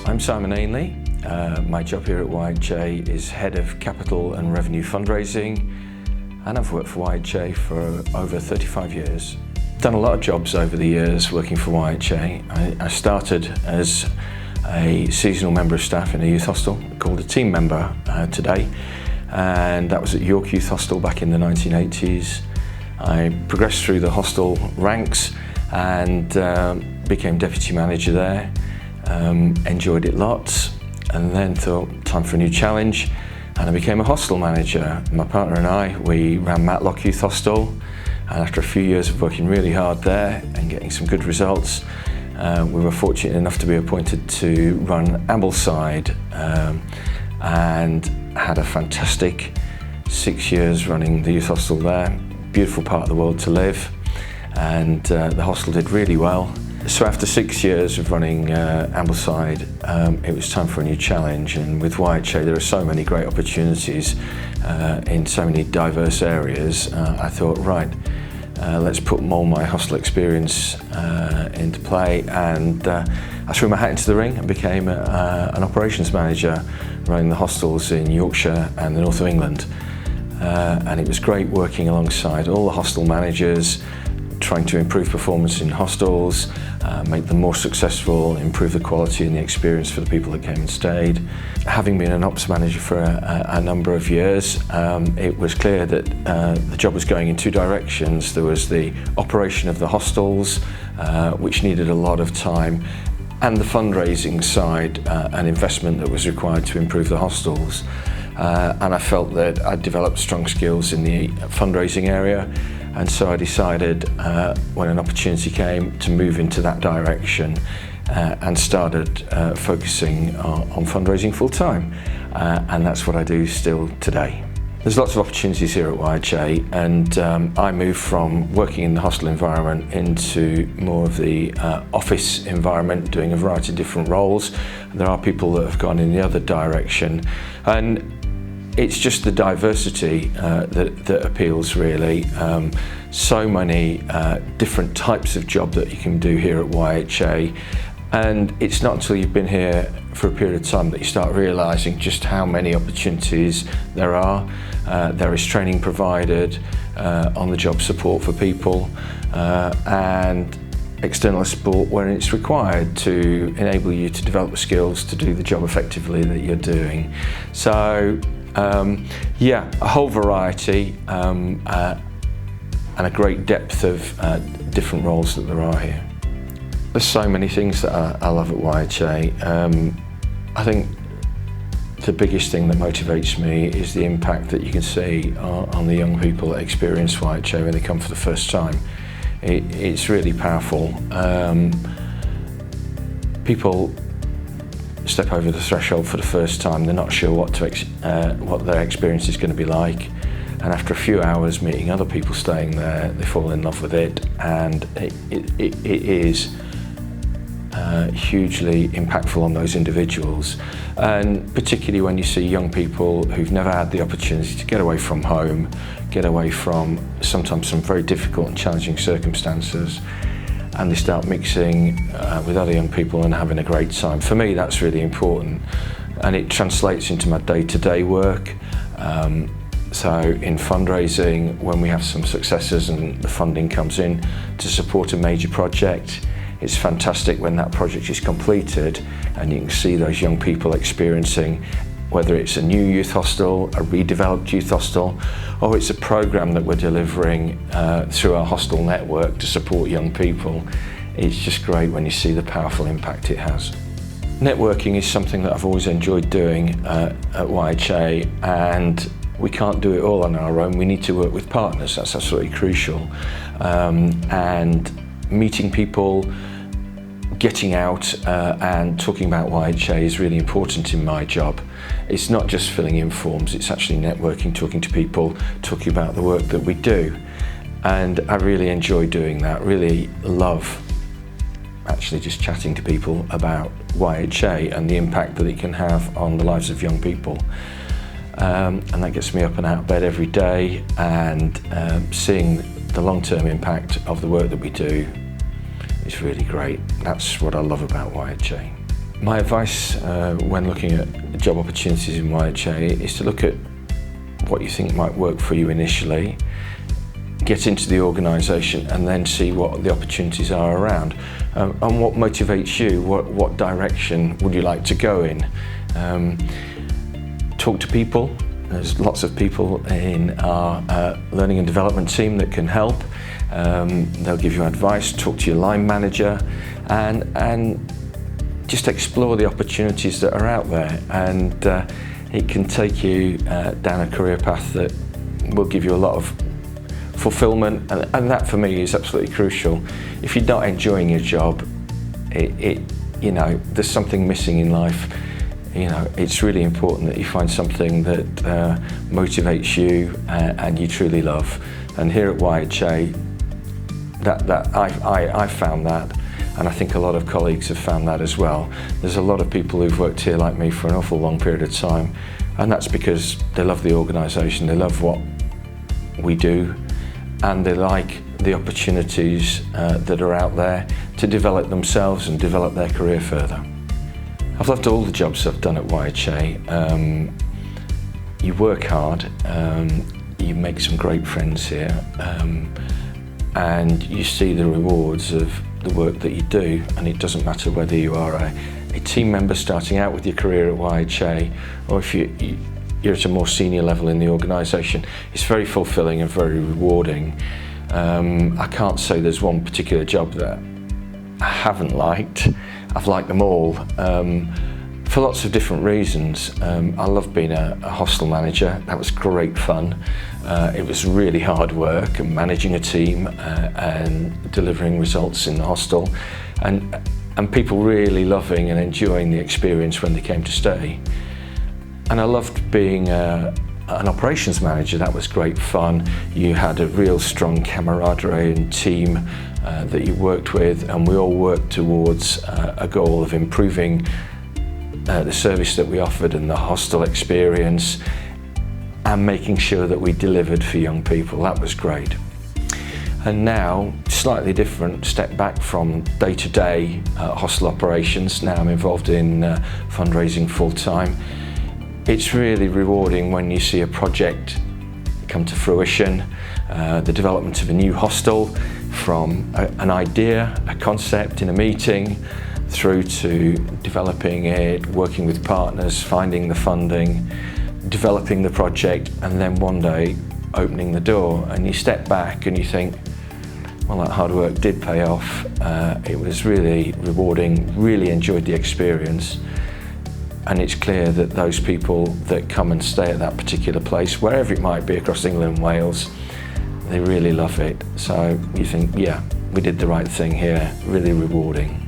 I'm Simon Ainley. My job here at YHA is Head of Capital and Revenue Fundraising, and I've worked for YHA for over 35 years. Done a lot of jobs over the years working for YHA. I started as a seasonal member of staff in a youth hostel, called a team member today, and that was at York Youth Hostel back in the 1980s. I progressed through the hostel ranks and became deputy manager there. Enjoyed it lots, and then thought time for a new challenge, and I became a hostel manager. My partner and I, we ran Matlock Youth Hostel, and after a few years of working really hard there and getting some good results, we were fortunate enough to be appointed to run Ambleside, and had a fantastic 6 years running the youth hostel there. Beautiful part of the world to live, and the hostel did really well. So after 6 years of running Ambleside, it was time for a new challenge, and with YHA there are so many great opportunities in so many diverse areas. I thought, right, let's put more of my hostel experience into play, and I threw my hat into the ring and became an operations manager running the hostels in Yorkshire and the north of England. And it was great working alongside all the hostel managers, trying to improve performance in hostels, make them more successful, improve the quality and the experience for the people that came and stayed. Having been an ops manager for a number of years, it was clear that the job was going in two directions. There was the operation of the hostels, which needed a lot of time, and the fundraising side and investment that was required to improve the hostels. And I felt that I'd developed strong skills in the fundraising area, and so I decided when an opportunity came to move into that direction and started focusing on fundraising full time, and that's what I do still today. There's lots of opportunities here at YHA, and I moved from working in the hostel environment into more of the office environment, doing a variety of different roles. There are people that have gone in the other direction, and it's just the diversity that appeals, really. So many different types of job that you can do here at YHA, and it's not until you've been here for a period of time that you start realising just how many opportunities there are. There is training provided, on-the-job support for people, and external support when it's required to enable you to develop the skills to do the job effectively that you're doing. So yeah, a whole variety and a great depth of different roles that there are here. There's so many things that I love at YHA. I think the biggest thing that motivates me is the impact that you can see on the young people that experience YHA when they come for the first time. It's really powerful. People step over the threshold for the first time. They're not sure what their experience is going to be like, and after a few hours meeting other people staying there, they fall in love with it, and it is hugely impactful on those individuals, and particularly when you see young people who've never had the opportunity to get away from home, get away from sometimes some very difficult and challenging circumstances, and they start mixing with other young people and having a great time. For me, that's really important, and it translates into my day-to-day work. So in fundraising, when we have some successes and the funding comes in to support a major project, it's fantastic when that project is completed and you can see those young people experiencing, whether it's a new youth hostel, a redeveloped youth hostel, or it's a programme that we're delivering through our hostel network to support young people. It's just great when you see the powerful impact it has. Networking is something that I've always enjoyed doing at YHA, and we can't do it all on our own. We need to work with partners. That's absolutely crucial. And meeting people, getting out and talking about YHA is really important in my job. It's not just filling in forms, it's actually networking, talking to people, talking about the work that we do. And I really enjoy doing that, really love actually just chatting to people about YHA and the impact that it can have on the lives of young people. And that gets me up and out of bed every day, and seeing the long-term impact of the work that we do is really great. That's what I love about YHA. My advice when looking at job opportunities in YHA is to look at what you think might work for you initially, get into the organisation and then see what the opportunities are around and what motivates you, what direction would you like to go in. Talk to people. There's lots of people in our learning and development team that can help. They'll give you advice, talk to your line manager and just explore the opportunities that are out there, and it can take you down a career path that will give you a lot of fulfillment, and that for me is absolutely crucial. If you're not enjoying your job, you know, there's something missing in life. You know, it's really important that you find something that motivates you and you truly love. And here at YHA, I found that, and I think a lot of colleagues have found that as well. There's a lot of people who've worked here like me for an awful long period of time, and that's because they love the organisation, they love what we do, and they like the opportunities that are out there to develop themselves and develop their career further. I've loved all the jobs I've done at YHA. You work hard, you make some great friends here, and you see the rewards of the work that you do, and it doesn't matter whether you are a team member starting out with your career at YHA or if you're at a more senior level in the organisation. It's very fulfilling and very rewarding. I can't say there's one particular job that I haven't liked. I've liked them all for lots of different reasons. I love being a hostel manager. That was great fun. It was really hard work and managing a team and delivering results in the hostel, and people really loving and enjoying the experience when they came to stay. And I loved being an operations manager. That was great fun. You had a real strong camaraderie and team that you worked with, and we all worked towards a goal of improving the service that we offered and the hostel experience, and making sure that we delivered for young people. That was great. And now, slightly different, step back from day-to-day hostel operations. Now I'm involved in fundraising full-time. It's really rewarding when you see a project come to fruition, the development of a new hostel, from an idea, a concept in a meeting, through to developing it, working with partners, finding the funding, developing the project, and then one day opening the door, and you step back and you think, well, that hard work did pay off. It was really rewarding, really enjoyed the experience. And it's clear that those people that come and stay at that particular place, wherever it might be across England and Wales, they really love it. So you think, yeah, we did the right thing here, really rewarding.